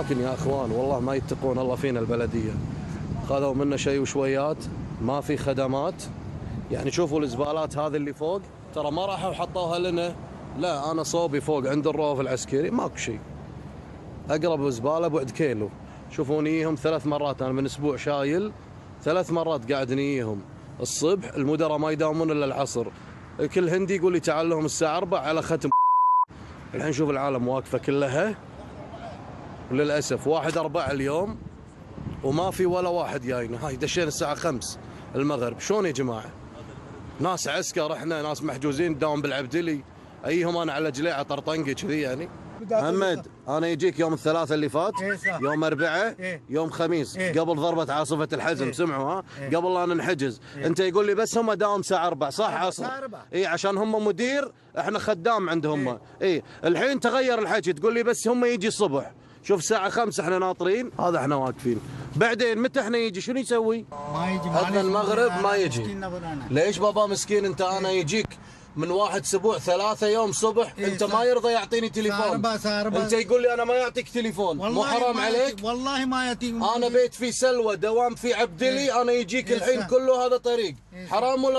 لكن يا اخوان والله ما يتقون الله فينا البلديه، خذوا منا شيء وشويات، ما في خدمات. يعني شوفوا الزبالات هذه اللي فوق، ترى ما راحوا حطوها لنا، لا انا صوبي فوق عند الروف العسكري ماكو شيء. اقرب زباله بعد كيلو. شوفوا نيهم 3 مرات، انا من اسبوع شايل 3 مرات قاعد نيهم. الصبح المدراء ما يداومون الا العصر، كل هندي يقول لي تعال لهم الساعه 4 على ختم. الحين شوف العالم واقفه كلها، وللاسف 1/4 اليوم وما في ولا واحد جاينا. هاي دشينا الساعه 5 المغرب، شلون يا جماعه؟ ناس عسكر، احنا ناس محجوزين نداوم بالعبدلي، ايهم انا على جليعه طرطنقي كذي يعني. محمد انا يجيك يوم الثلاثاء اللي فات، يوم 4 يوم خميس قبل ضربه عاصفه الحزم، سمعوا ها؟ قبل لا ننحجز، انت يقول لي بس هم داوم الساعه 4 صح عصر؟ اي عشان هم مدير، احنا خدام عندهم. اي الحين تغير الحكي، تقول لي بس هم يجي الصبح. شوف الساعة 5 احنا ناطرين، هذا احنا واقفين. بعدين متى احنا يجي شنو يسوي؟ ما يجي. حتى المغرب ما يجي. ليش بابا مسكين انت؟ انا يجيك من 1 اسبوع 3 يوم صبح، انت ما يرضى يعطيني تليفون. انت يقول لي انا ما يعطيك تليفون، مو حرام عليك؟ والله ما يعطيك. انا بيت في سلوى، دوام في عبدلي، انا يجيك الحين كله هذا طريق، حرام ولا